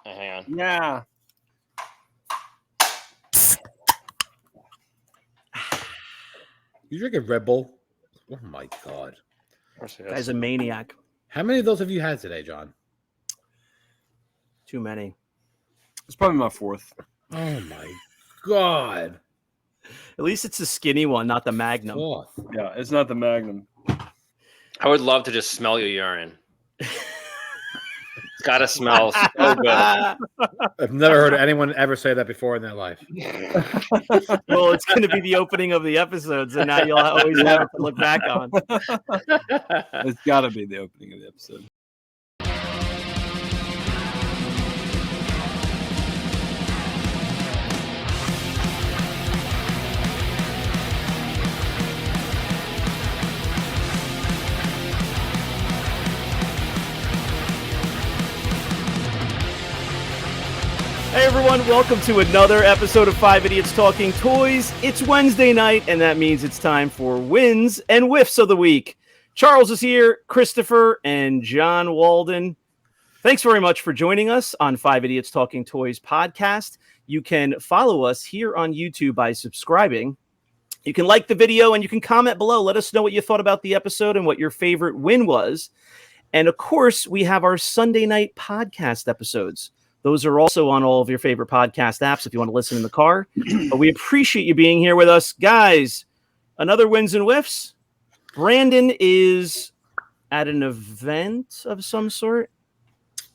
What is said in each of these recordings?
Hang on. Yeah. You drinking Red Bull? Oh my god. Guy's a maniac. How many of those have you had today, John? Too many. It's probably my fourth. Oh my god. At least it's the skinny one, not the Magnum. Fourth. Yeah, it's not the Magnum. I would love to just smell your urine. It's gotta smell so good. I've never heard anyone ever say that before in their life. Well, it's going to be the opening of the episodes, and now you'll always have it to look back on. It's got to be the opening of the episode. Hey everyone, welcome to another episode of 5 Idiots Talking Toys. It's Wednesday night, and that means it's time for Wins and Wiffs of the Week. Charles is here, Christopher, and John Walden. Thanks very much for joining us on 5 Idiots Talking Toys podcast. You can follow us here on YouTube by subscribing. You can like the video, and you can comment below. Let us know what you thought about the episode and what your favorite win was. And of course, we have our Sunday night podcast episodes. Those are also on all of your favorite podcast apps if you want to listen in the car. But we appreciate you being here with us. Guys, another Wins and Wiffs. Brandon is at an event of some sort.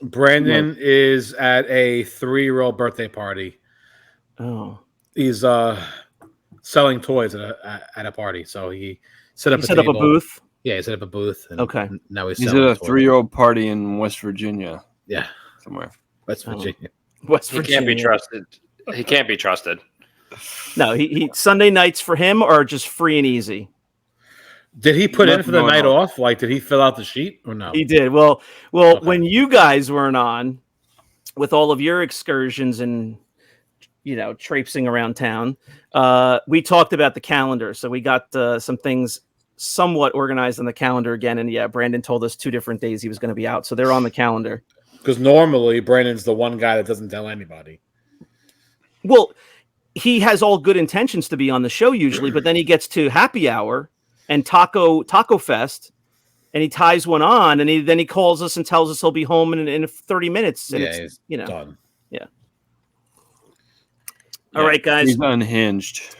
Brandon is at a 3-year-old birthday party. Oh. He's selling toys at a party. So he set up a booth? Yeah, he set up a booth. And okay. Now he's at selling a 3-year-old party in West Virginia. Yeah. Somewhere. West Virginia. West He Virginia. can't be trusted. He can't be trusted. No, he Sunday nights for him are just free and easy. Did he put in Nothing for the going night on. off? Like, did he fill out the sheet or no? He did. Well, Okay. when you guys weren't on with all of your excursions and, traipsing around town, we talked about the calendar. So we got some things somewhat organized on the calendar again. And yeah, Brandon told us 2 different days he was going to be out. So they're on the calendar. Because normally Brandon's the one guy that doesn't tell anybody. Well, he has all good intentions to be on the show usually, but then he gets to happy hour and Taco Fest, and he ties one on, and then he calls us and tells us he'll be home in 30 minutes. And He's done. Yeah. All right, guys. He's unhinged.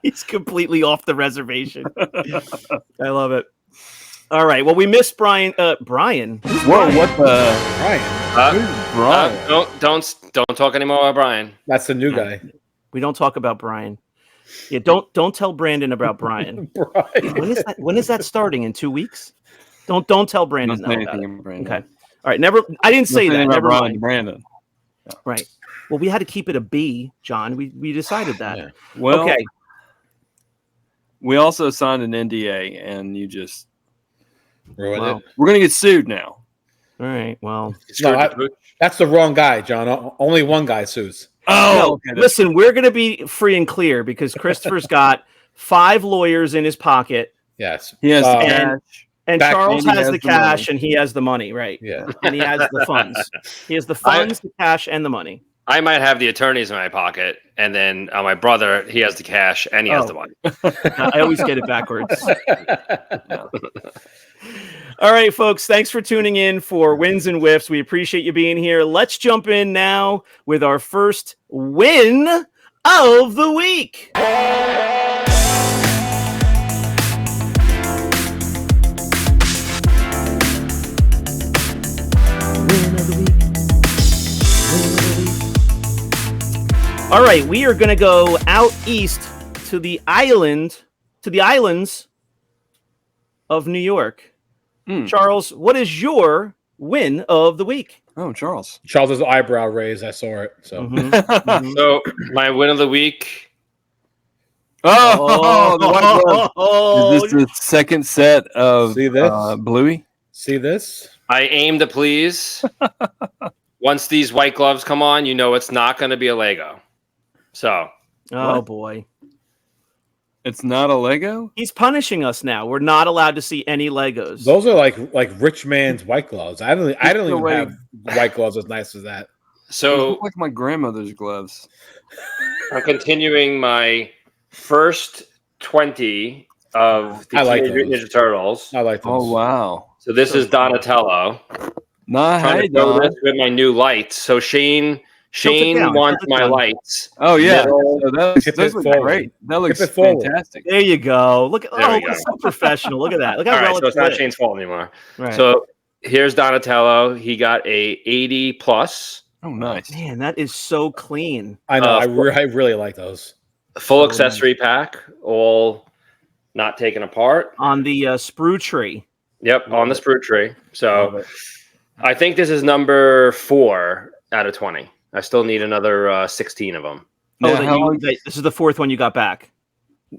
He's completely off the reservation. I love it. All right. Well, we missed Brian. Brian. Whoa! What the? Brian. Brian. Don't talk anymore about Brian. That's the new guy. We don't talk about Brian. Yeah. Don't tell Brandon about Brian. Brian. When is that starting? In 2 weeks? Don't tell Brandon. Don't say about anything it. about Brandon. Okay. All right. I didn't say that. Never Brian mind. Brandon. Right. Well, we had to keep it a B, John. We decided that. Yeah. Well, okay. We also signed an NDA, and you just Ruined Wow. it. we're gonna get sued now. All right. Well, No, that's the wrong guy, John. Only one guy sues. no, listen, we're going to be free and clear because Christopher's got 5 lawyers in his pocket. Yes. He has the and- cash. And Back- Charles and he has has the the cash money. and he has the money, right? Yeah. And he has the funds. He has the funds, the cash, and the money. I might have the attorneys in my pocket, and then my brother, he has the cash and he has Oh. the money. I always get it backwards. All right, folks, thanks for tuning in for Wins and Wiffs. We appreciate you being here. Let's jump in now with our first win of the week. All right, we are going to go out east to the islands of New York. Charles, what is your win of the week? Oh, Charles. Charles's eyebrow raised. I saw it. So So my win of the week. Oh, the white glove. Is this the second set of See this? Bluey? See this? I aim to please. Once these white gloves come on, you know it's not going to be a Lego. So Oh, What? boy. It's not a Lego? He's punishing us now. We're not allowed to see any Legos. Those are like rich man's white gloves. I don't even away have white gloves as nice as that. Those So look like my grandmother's gloves. I'm continuing my first 20 of the I like Teenage Mutant those. Ninja Turtles. I like those. Oh wow! So this is Donatello. Nah, Trying hey to go Don. this with my new lights. So Shane down, wants tilt it my down. lights. Oh yeah, Middle. so those Tip those it look forward. great. That looks Tip it forward. fantastic. There you go. Look at There we look go. so professional. Look at that. Look how All right, well so it's it's not lit. Shane's fault anymore. Right. So here's Donatello. He got a 80 plus, Oh nice. Man, that is so clean. I know. I for- really like those. full So accessory pack, all not taken apart. On the sprue tree. Yep, on the sprue tree. Love So it. I think this is number 4 out of 20. I still need another 16 of them. Now, This is the fourth one you got back.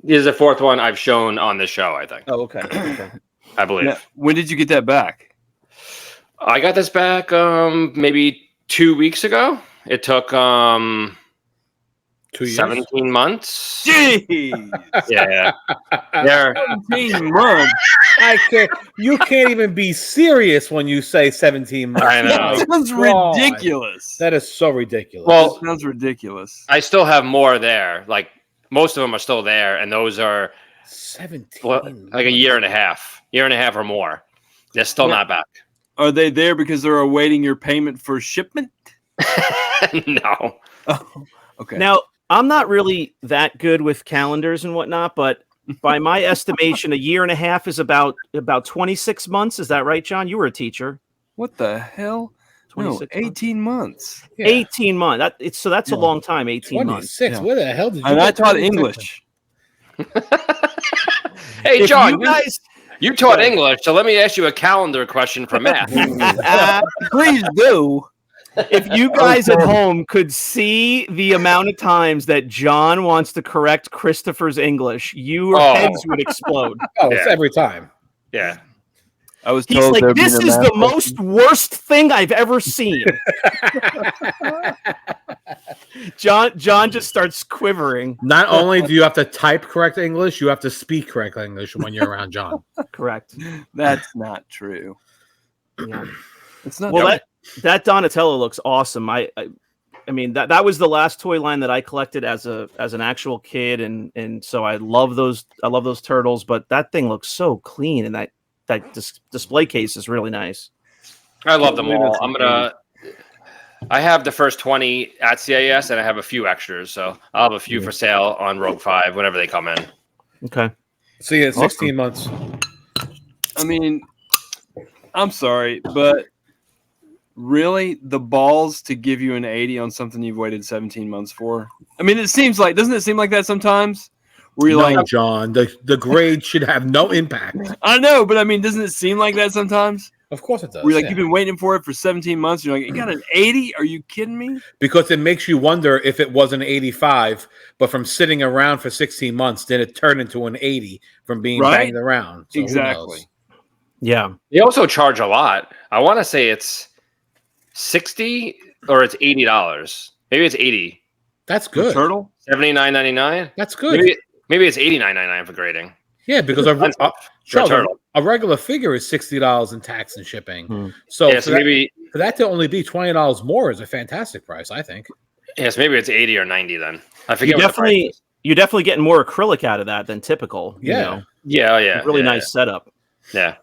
This is the 4th one I've shown on the show, I think. Oh, okay. Okay. I believe. now, when did you get that back? I got this back maybe 2 weeks ago. It took 2 years. 17 months. Jeez, Yeah. There. 17 months. I can't. You can't even be serious when you say 17 months. I know. That sounds God. ridiculous. That is so ridiculous. Well, That sounds ridiculous. I still have more there. Like most of them are still there, and those are 17. like a year and a half or more. They're still not back. Are they there because they're awaiting your payment for shipment? No. Oh, okay. Now, I'm not really that good with calendars and whatnot, but by my estimation, a year and a half is about 26 months. Is that right, John? You were a teacher. What the hell? No, 26 months. 18 months. Yeah. 18 months. That's a long time, 18 months. 26. Yeah. Where the hell did you And I get taught 26? English. Hey, If John, you guys you taught English, so let me ask you a calendar question for math. Please do. if you guys at home could see the amount of times that John wants to correct Christopher's English, your Oh. heads would explode. Oh, it's Yeah. every time. Yeah. I was He's told like, there'd be this no is math the lesson." most worst thing I've ever seen. John just starts quivering. Not only do you have to type correct English, you have to speak correct English when you're around John. Correct. That's not true. Yeah. It's not. Well, true. that Donatello looks awesome. I mean that was the last toy line that I collected as an actual kid, and so I love those turtles. But that thing looks so clean, and that display case is really nice. I love them believe all. it's I have the first 20 at CAS, and I have a few extras, so I'll have a few for sale on Rogue 5 whenever they come in. Okay. See you in 16 months. I mean, I'm sorry, but really, the balls to give you an 80 on something you've waited 17 months for? I mean, doesn't it seem like that sometimes? Where you're No, like, John, the grade should have no impact. I know, but I mean, doesn't it seem like that sometimes? Of course it does. Where you're like, yeah. you've been waiting for it for 17 months. You're like, you got an 80? Are you kidding me? Because it makes you wonder if it was an 85, but from sitting around for 16 months, then it turned into an 80 from being Right? banged around. So who Exactly. knows? Yeah. They also charge a lot. I want to say it's 60 or it's $80. Maybe it's 80. That's The good. turtle? $79.99. That's good. Maybe it's $89.99 for grading. Yeah, because For a Charles, turtle. a regular figure is $60 in tax and shipping. Hmm. So, Yeah, for, so that, maybe for that to only be $20 more is a fantastic price, I think. yes, maybe it's 80 or 90 then. I You forget. what the price is. you're definitely getting more acrylic out of that than typical. You Yeah. know? Yeah. Really yeah, nice setup. Yeah.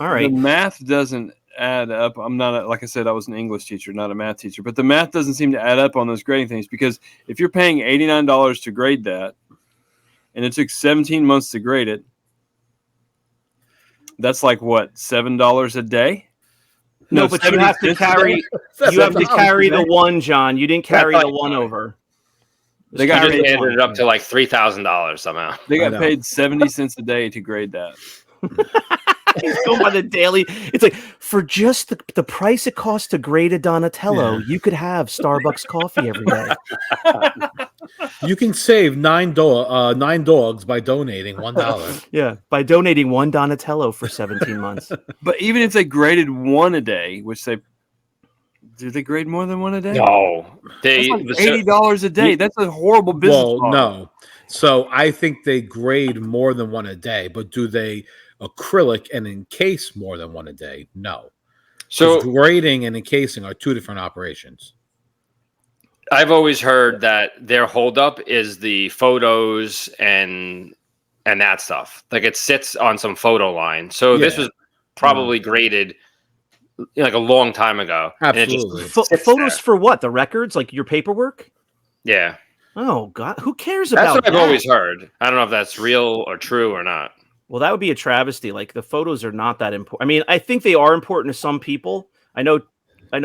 All right. The math doesn't add up. I'm not, like I said, I was an English teacher, not a math teacher, but the math doesn't seem to add up on those grading things because if you're paying $89 to grade that and it took 17 months to grade it, that's like what, $7 a day? No, but you have to 70 cents a day? carry the one, John. You didn't carry the one over. They I got just paid, added it up to like $3,000 somehow. they I got know. paid 70 cents a day to grade that. Going by the daily. It's like for just the price it costs to grade a Donatello, you could have Starbucks coffee every day. You can save nine dogs by donating $1. Yeah, by donating one Donatello for 17 months. But even if they graded one a day, which do they grade more than one a day? No, That's like $80 a day. That's a horrible business Well, model. no. So I think they grade more than one a day, but do they acrylic and encase more than one a day? No. So grading and encasing are two different operations. I've always heard that their holdup is the photos and that stuff. Like it sits on some photo line. So this was probably graded like a long time ago. Absolutely. And it just sits Photos there. for what? The records, like your paperwork? Yeah. Oh God, who cares That's about what I've that? always heard. I don't know if that's real or true or not. Well, that would be a travesty. Like the photos are not that important. I mean, I think they are important to some people. I know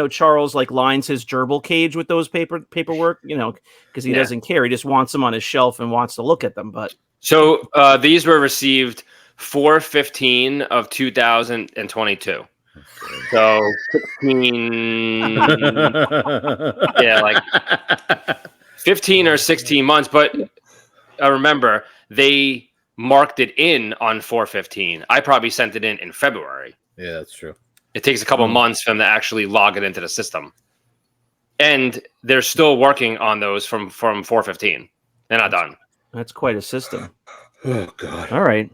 Charles like lines his gerbil cage with those paperwork, because he doesn't care. He just wants them on his shelf and wants to look at them. But So these were received 4/15 of 2022. So 16, yeah, like 15 or 16 months. But remember, they marked it in on 4/15. I probably sent it in February. Yeah, that's true. It takes a couple months for them to actually log it into the system. And they're still working on those from 4/15. They're not done. that's quite a system. Oh God. All right.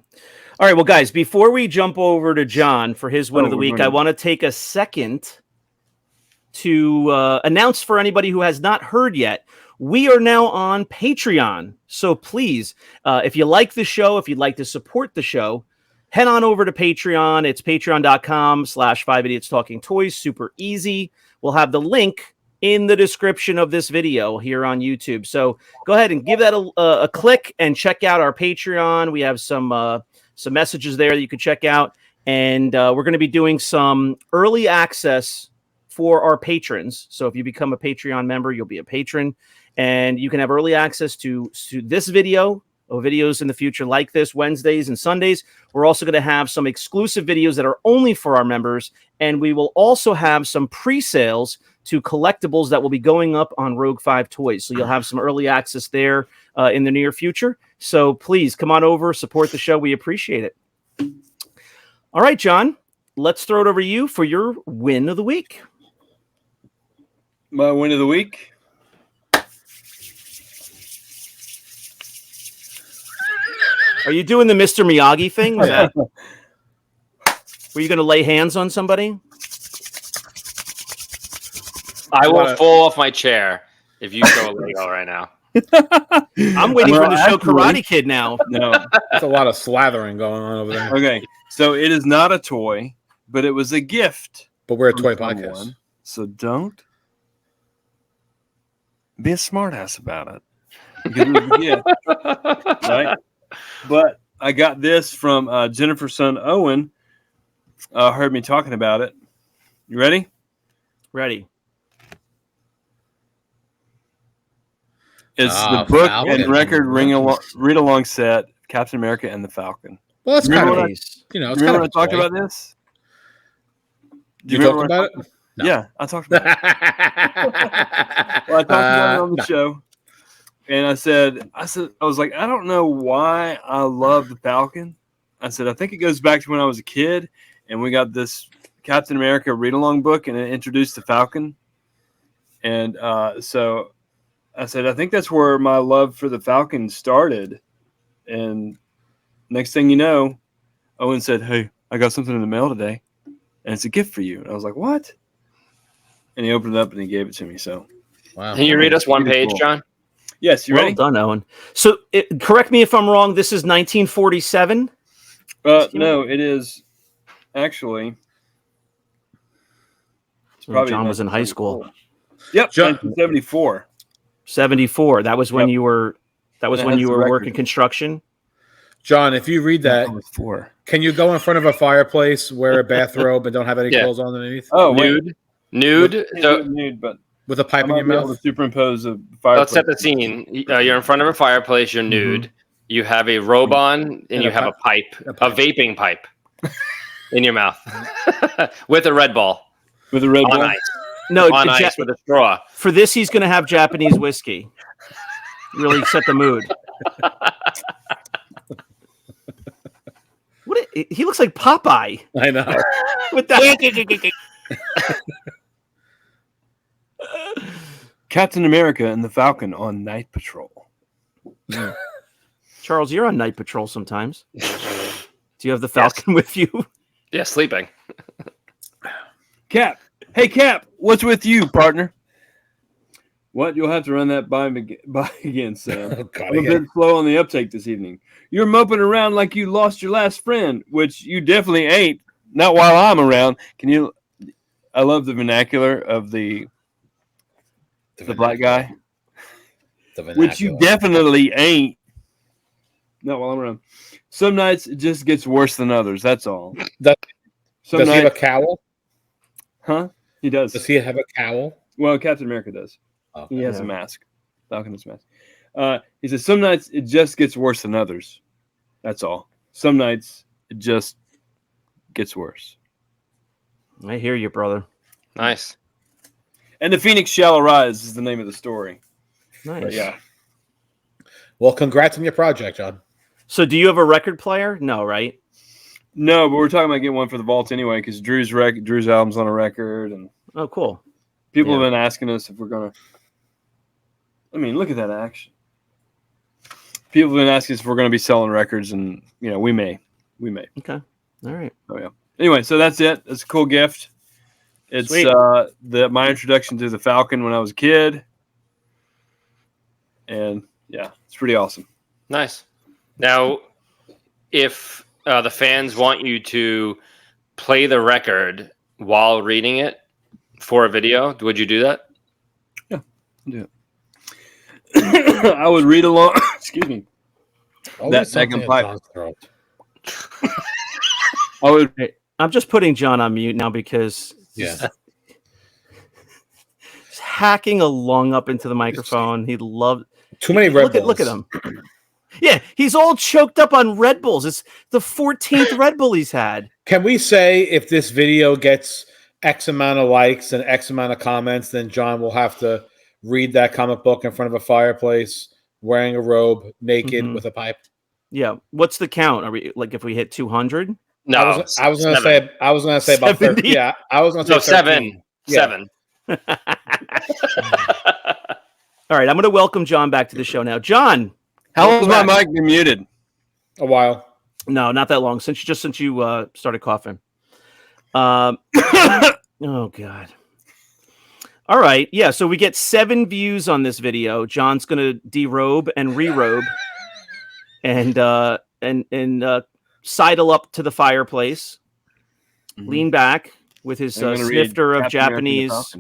Well, guys, before we jump over to John for his win of the week, I want to take a second to announce for anybody who has not heard yet, we are now on Patreon. So please, if you like the show, if you'd like to support the show, head on over to Patreon. It's patreon.com/5idiotstalkingtoys. Super easy. We'll have the link in the description of this video here on YouTube. So go ahead and give that a click and check out our Patreon. We have some messages there that you can check out. And we're going to be doing some early access for our patrons. So if you become a Patreon member, you'll be a patron. And you can have early access to this video or videos in the future like this, Wednesdays and Sundays. We're also going to have some exclusive videos that are only for our members. And we will also have some pre-sales to collectibles that will be going up on Rogue 5 Toys. So you'll have some early access there in the near future. So please come on over, support the show. We appreciate it. All right, John, let's throw it over to you for your win of the week. My win of the week. Are you doing the Mr. Miyagi thing? Was that, were you going to lay hands on somebody? I will fall off my chair if you throw a Lego right now. I'm waiting for the show actually- Karate Kid now. No. That's a lot of slathering going on over there. Okay. So it is not a toy, but it was a gift. But we're a from toy someone. podcast. So don't be a smartass about it. Because it was a gift, right? But I got this from Jennifer's son Owen. Heard me talking about it. You ready? Ready. It's the book Falcon. and record read along set, Captain America and the Falcon. Well, that's Remember kind of, when Nice. it's Remember kind when I of talked toy. about this? Do You remember talked when about it? No. Yeah, I talked about it. Well, I talked about it on the show. And I was like, I don't know why I love the Falcon. I said, I think it goes back to when I was a kid and we got this Captain America read-along book and it introduced the Falcon. And so I said, I think that's where my love for the Falcon started. And next thing you know, Owen said, hey, I got something in the mail today and it's a gift for you. And I was like, what? And he opened it up and he gave it to me. So, Wow. Can you read us one page, Beautiful. John? yes, you Well ready? done, Owen. So correct me if I'm wrong. This is 1947. No, it is actually. It's When John was in high school. Yep, John- 1974. 74. That was when Yep. you were. That was And it when has you the were record. working construction. John, if you read that, I was 4. can you go in front of a fireplace, wear a bathrobe, and don't have any Yeah. clothes on underneath? Oh, wait. Nude. So nude, but With a I pipe in might your be able mouth? to superimpose a fireplace. let's set the scene. You're in front of a fireplace. You're nude. You have a robe on, and you a have a pipe, a a pipe. vaping pipe, in your mouth, with a Red Bull with a red on bull. ice. No, On ice with a straw. for this he's going to have Japanese whiskey. Really set the mood. He looks like Popeye I know. with that. Captain America and the Falcon on night patrol. Charles, you're on night patrol sometimes. Do you have the Falcon with you? Yeah, sleeping. Cap. Hey, Cap. What's with you, partner? What? You'll have to run that by again, Sam. Oh, God, I'm a bit slow on the uptake this evening. You're moping around like you lost your last friend, which you definitely ain't. Not while I'm around. Can you? I love the vernacular of the black guy, which you definitely ain't. Not while I'm around. Some nights it just gets worse than others. That's all. Does he have a cowl? Huh? He does. Does he have a cowl? Well, Captain America does. Oh, he has a mask. Falcon has a mask. He says some nights it just gets worse than others. That's all. Some nights it just gets worse. I hear you, brother. Nice. And the Phoenix shall arise is the name of the story. Nice. But yeah. Well, congrats on your project, John. So, do you have a record player? No, right? No, but we're talking about getting one for the vault anyway, because Drew's album's on a record, and Oh, cool. people have been asking us if we're gonna. I mean, look at that action. People have been asking us if we're gonna be selling records, and we may. Okay. All right. Oh yeah. Anyway, so that's it. It's a cool gift. It's Sweet. my introduction to the Falcon when I was a kid, and yeah, it's pretty awesome. Nice. Now, if the fans want you to play the record while reading it for a video, would you do that? Yeah, I'll do it. I would read along. Excuse me. That second pipe. I would. I'm just putting John on mute now because he's hacking a lung up into the microphone. He loved too many Red Bulls. Look at him. Yeah, he's all choked up on Red Bulls. It's the 14th Red Bull he's had. Can we say if this video gets X amount of likes and X amount of comments, then John will have to read that comic book in front of a fireplace, wearing a robe, naked with a pipe? Yeah. What's the count? Are we like if we hit 200? No, I was gonna say about 30. Yeah, I was gonna say 7. Yeah. 7. All right, I'm gonna welcome John back to the show now. John, how long has my mic been muted? A while. No, not that long. Since you started coughing. Oh God. All right, yeah. So we get 7 views on this video. John's gonna derobe and re-robe, and sidle up to the fireplace, lean back with his snifter of Japanese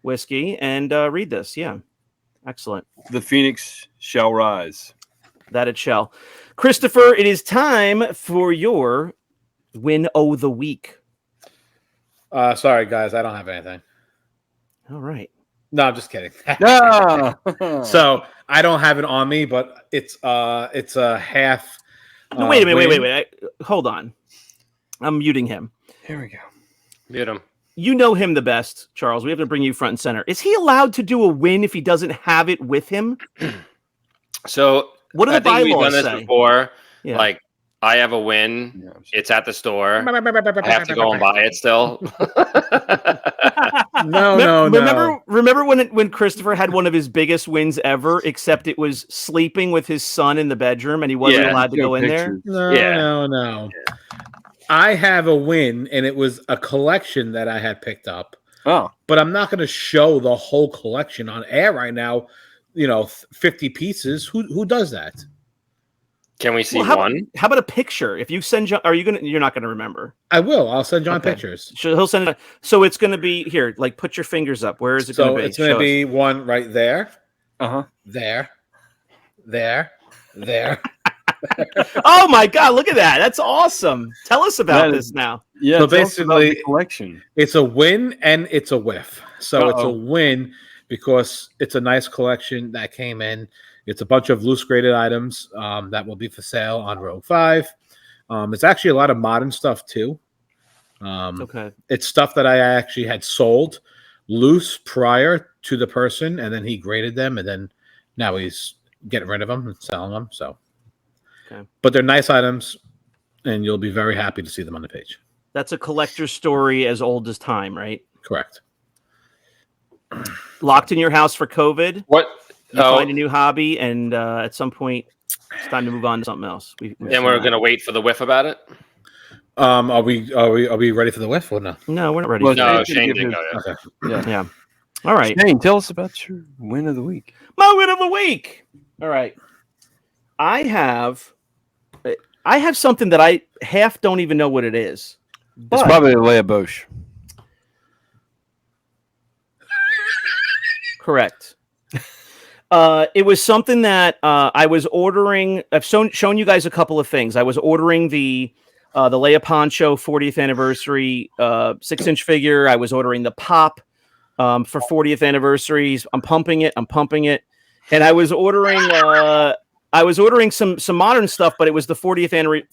whiskey, and read this. Yeah, excellent. The Phoenix shall rise. That it shall. Christopher, it is time for your win o' the week. Sorry, guys, I don't have anything. All right. No, I'm just kidding. No. So I don't have it on me, but it's a half. No, wait a minute. Wait. Hold on. I'm muting him. Here we go. Mute him. You know him the best, Charles. We have to bring you front and center. Is he allowed to do a win if he doesn't have it with him? So what do the bylaws we've done this say? before. Yeah. Like, I have a win. It's at the store. I have to go and buy it still. No. Remember when Christopher had one of his biggest wins ever, except it was sleeping with his son in the bedroom and he wasn't allowed to go in there? No. I have a win, and it was a collection that I had picked up. Oh. But I'm not going to show the whole collection on air right now. 50 pieces. Who does that? Can we see one? How about a picture? If you send John, you're not going to remember. I will. I'll send John pictures. He'll send it. So it's going to be here. Like, put your fingers up. Where is it going to be? So it's going to be one right there. There. Oh my God! Look at that. That's awesome. Tell us about this now. Yeah. So basically, the collection. It's a win and it's a whiff. So it's a win because it's a nice collection that came in. It's a bunch of loose graded items that will be for sale on Rogue 5. It's actually a lot of modern stuff too. It's stuff that I actually had sold loose prior to the person, and then he graded them, and then now he's getting rid of them and selling them. So, but they're nice items, and you'll be very happy to see them on the page. That's a collector's story as old as time, right? Correct. Locked in your house for COVID. What? You find a new hobby, and at some point, it's time to move on to something else. We're going to wait for the whiff about it? Are we ready for the whiff or no? No, we're not ready. Well, No, Shane's Shane gonna didn't give go yet. Okay. Yeah. All right. Shane, tell us about your win of the week. My win of the week. All right. I have something that I half don't even know what it is. It's probably a Leia Bosch. Correct. It was something that I was ordering. I've shown you guys a couple of things. I was ordering the Leia Poncho 40th anniversary 6-inch figure. I was ordering the pop for 40th anniversaries. I'm pumping it, and I was ordering some modern stuff, but it was the 40th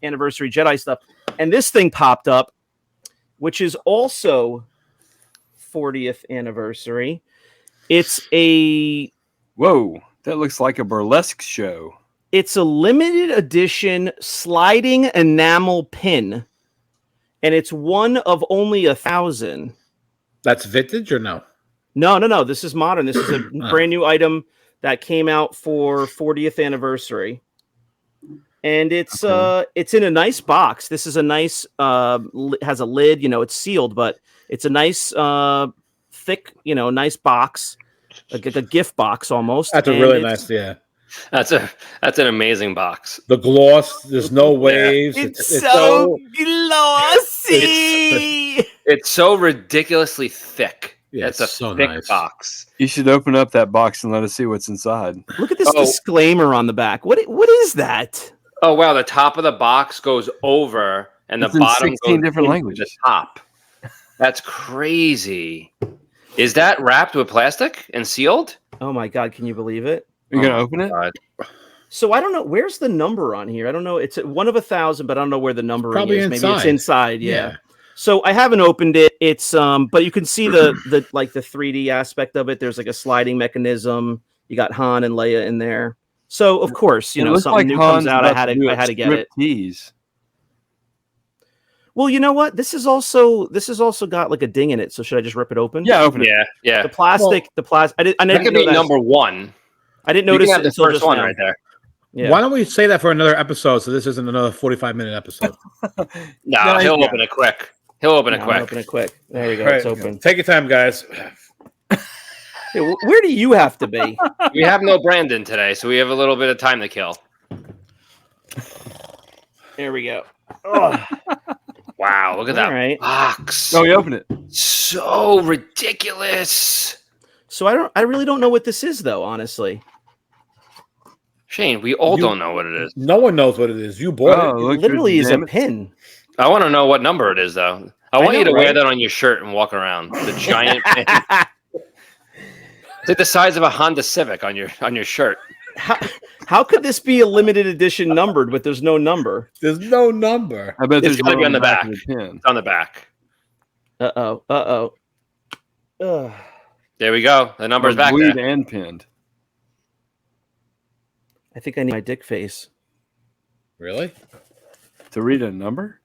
anniversary Jedi stuff. And this thing popped up, which is also 40th anniversary. It's a Whoa, that looks like a burlesque show. It's a limited edition sliding enamel pin, and it's one of only 1,000. That's vintage or no? No. This is modern. This is a brand new item that came out for 40th anniversary, and it's in a nice box. This is a nice has a lid. It's sealed, but it's a nice thick, nice box, like a gift box almost. That's a really nice, yeah. That's an amazing box. The gloss, there's no waves. It's so glossy. It's so ridiculously thick. Yeah, it's a so thick nice. box. You should open up that box and let us see what's inside. Look at this disclaimer on the back. What is that? Oh wow, the top of the box goes over and It's the in bottom 16 goes different into languages. the top. That's crazy. Is that wrapped with plastic and sealed? Oh my God, can you believe it? Are you going to open it? God. So I don't know. Where's the number on here? I don't know. It's one of 1,000, but I don't know where the number Probably is. inside. Maybe it's inside. Yeah. So I haven't opened it. It's but you can see the 3D aspect of it. There's like a sliding mechanism. You got Han and Leia in there. So of course, It looks something like new Han's comes out. I about had do to get it. striptease. Well, you know what? This is also got like a ding in it. So should I just rip it open? Yeah, open it. Yeah. The plastic. I That didn't could know be that. number one. I didn't You notice can have it the until first just one now. right there. Yeah. Why don't we say that for another episode? So this isn't another 45-minute episode. No, he'll open it quick. Open it quick. There we go. It's open. Take your time, guys. Hey, where do you have to be? We have no Brandon today, so we have a little bit of time to kill. There we go. Wow, look at that All right. box. Oh, you open it. So ridiculous. So I really don't know what this is though, honestly. Shane, we all don't know what it is. No one knows what it is. You bought Oh, it. look, Literally is a damn it. pin. I want to know what number it is, though. I want know, you to wear right? that on your shirt and walk around. The giant pin. It's like the size of a Honda Civic on your shirt. How could this be a limited edition numbered, but there's no number? There's no number. I bet It's there's gotta one be on the of back. of the pin. It's on the back. Uh-oh. There we go. The number's back Weed there. and pinned. I think I need my dick face. Really? To read a number?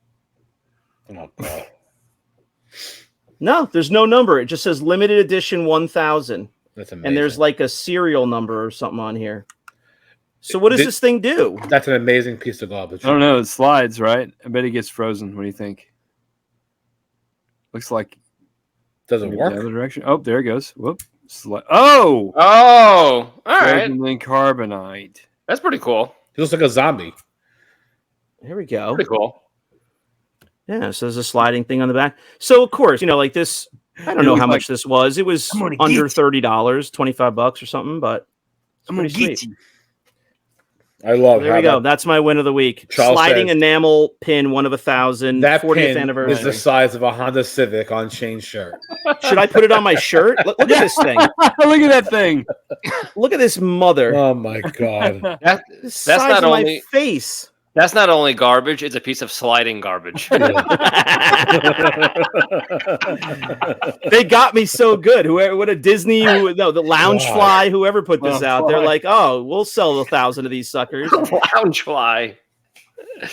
Oh, God. No, there's no number. It just says limited edition 1,000. That's amazing. And there's like a serial number or something on here. So what does this thing do? That's an amazing piece of garbage. I don't know. It slides, right? I bet it gets frozen. What do you think? Looks like Does it maybe work? the other direction. Oh, there it goes. Whoop. Oh! Oh, all right. Frozen in carbonite. That's pretty cool. He looks like a zombie. Here we go. Pretty cool. Yeah, so there's a sliding thing on the back. So of course, like this. I don't know how much this was. It was under $30, $25 or something, but it's pretty sweet. I love. There we go. That's my win of the week. Charles Sliding says, enamel pin, one of 1,000. That 40th pin anniversary. is the size of a Honda Civic on Shane's shirt. Should I put it on my shirt? Look at this thing. Look at that thing. Look at this mother. Oh my God! The size not of my only- face. That's not only garbage; it's a piece of sliding garbage. They got me so good. What a Disney, the Loungefly, whoever put this out, they're like, oh, we'll sell 1,000 of these suckers. Loungefly.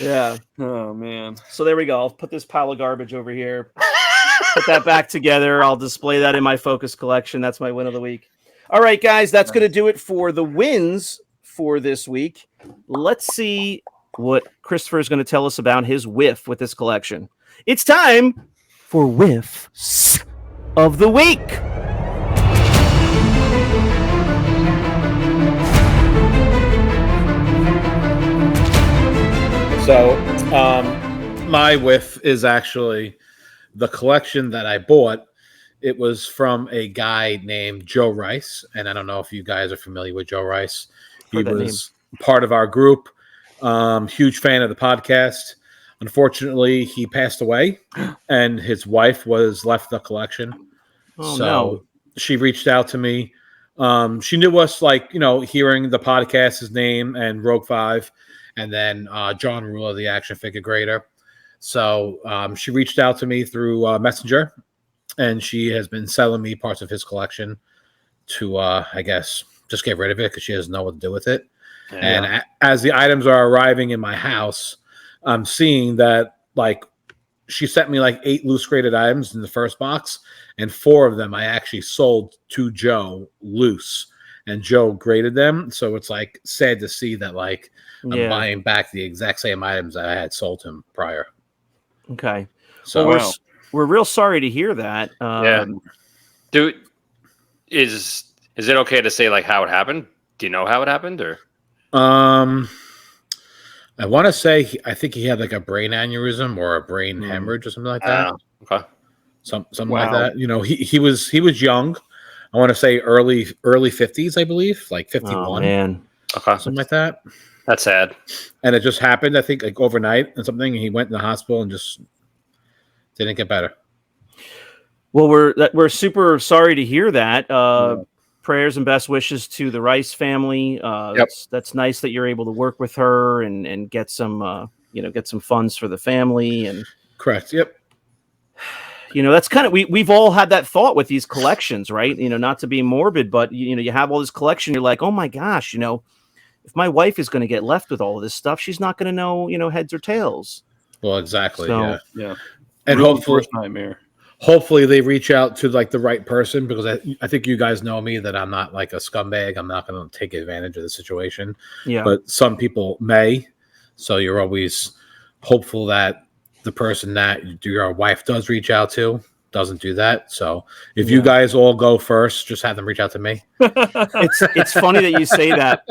Yeah. Oh, man. So there we go. I'll put this pile of garbage over here. Put that back together. I'll display that in my Focus collection. That's my win of the week. All right, guys, that's going to do it for the wins for this week. Let's see what Christopher is going to tell us about his whiff with this collection. It's time for Whiffs of the Week. So, my whiff is actually the collection that I bought. It was from a guy named Joe Rice, and I don't know if you guys are familiar with Joe Rice. He was part of our group. Huge fan of the podcast. Unfortunately, he passed away, and his wife was left the collection. She reached out to me. She knew us, like, hearing the podcast, his name, and Rogue 5, and then John Ruler, the action figure grader. So she reached out to me through Messenger, and she has been selling me parts of his collection to, I guess, just get rid of it because she doesn't know what to do with it. Yeah. And as the items are arriving in my house, I'm seeing that, like, she sent me like 8 loose graded items in the first box, and 4 of them I actually sold to Joe loose, and Joe graded them. So it's like sad to see that, like, I'm buying back the exact same items that I had sold him prior. Okay. So we're real sorry to hear that. Dude, is it okay to say, like, how it happened? Do you know how it happened, or? I want to say I think he had like a brain aneurysm or a brain hemorrhage or something like that. Okay. Something like that. He was young. I want to say early 50s, I believe, like 51. Oh, man. Okay. Something like that. That's sad. And it just happened, I think, like overnight and something. And he went in the hospital and just didn't get better. Well, we're super sorry to hear that. Prayers and best wishes to the Rice family. That's nice that you're able to work with her and get some get some funds for the family. And correct. Yep. That's kind of we've all had that thought with these collections, right? Not to be morbid, but you have all this collection. You're like, oh my gosh, if my wife is going to get left with all of this stuff, she's not going to know, heads or tails. Well, exactly. Yeah. And really hopefully, nightmare. Hopefully they reach out to like the right person, because I think you guys know me that I'm not like a scumbag. I'm not going to take advantage of the situation. Yeah. But some people may. So you're always hopeful that the person that your wife does reach out to doesn't do that. So if you guys all go first, just have them reach out to me. It's funny that you say that.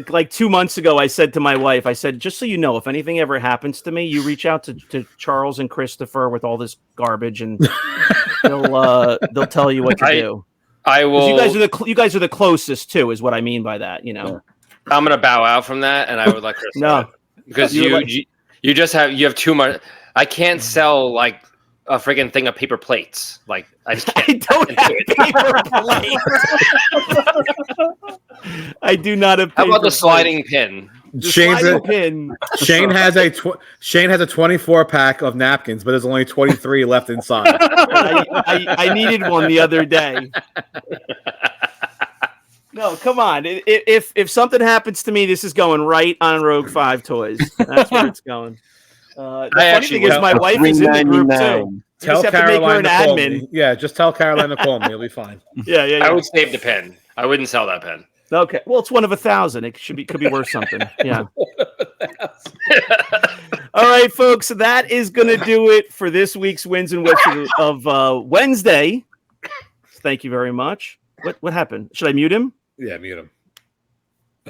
Like 2 months ago, I said to my wife, I said, just so you know, if anything ever happens to me, you reach out to Charles and Christopher with all this garbage, and they'll tell you what to do. I will. You guys are the closest too, is what I mean by that. I'm gonna bow out from that, and I would like Chris because you have too much. I can't sell like a friggin' thing of paper plates. Like I just can't. I don't have paper plates. I do not have. How about the sliding pin? Shane has a 24 pack of napkins, but there's only 23 left inside. I needed one the other day. No, come on. If something happens to me, this is going right on Rogue 5 Toys. That's where it's going. The funny thing is, my wife is in the group too. Tell Caroline to call me. Yeah, just tell Caroline to call me. It'll be fine. Yeah. I would save the pen. I wouldn't sell that pen. Okay. Well, it's one of 1,000. It could be worth something. Yeah. All right, folks. That is going to do it for this week's Wins and Wiffs of Wednesday. Thank you very much. What happened? Should I mute him? Yeah, mute him.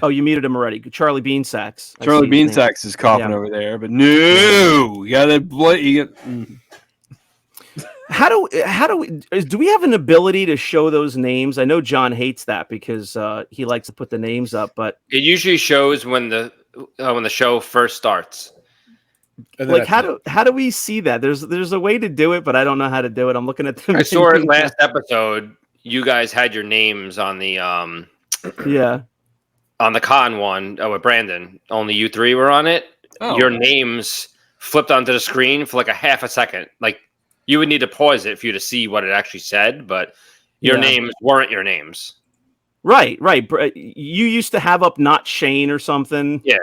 Oh, you muted him already. Charlie Beansacks. Charlie Beansacks is coughing over there, but no, you got that. How do we have an ability to show those names? I know John hates that because he likes to put the names up, but it usually shows when the show first starts. Like how do we see that? There's a way to do it, but I don't know how to do it. I'm looking at them. I saw it last episode. You guys had your names on the on the con one with Brandon. Only you 3 were on it. Oh. Your names flipped onto the screen for like a half a second. Like you would need to pause it for you to see what it actually said, but your names weren't your names. Right. You used to have up not Shane or something. Yeah.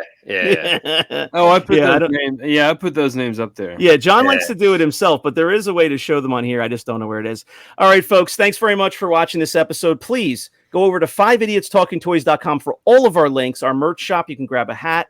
Oh, I put those names. Yeah, I put those names up there. Yeah, John likes to do it himself, but there is a way to show them on here. I just don't know where it is. All right, folks, thanks very much for watching this episode. Please go over to 5idiotstalkingtoys.com for all of our links. Our merch shop, you can grab a hat,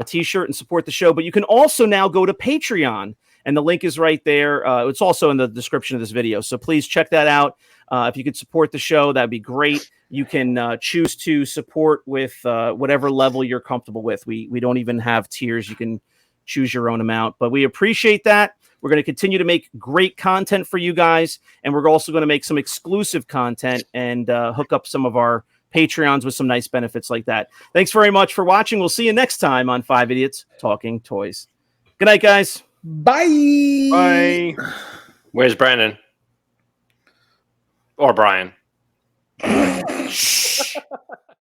a t-shirt and support the show. But you can also now go to Patreon, and the link is right there. It's also in the description of this video. So please check that out. If you could support the show, that'd be great. You can choose to support with whatever level you're comfortable with. We don't even have tiers. You can choose your own amount, but we appreciate that. We're going to continue to make great content for you guys, and we're also going to make some exclusive content and hook up some of our Patreons with some nice benefits like that. Thanks very much for watching. We'll see you next time on 5 Idiots Talking Toys. Good night, guys. Bye. Bye. Where's Brandon? Or Brian?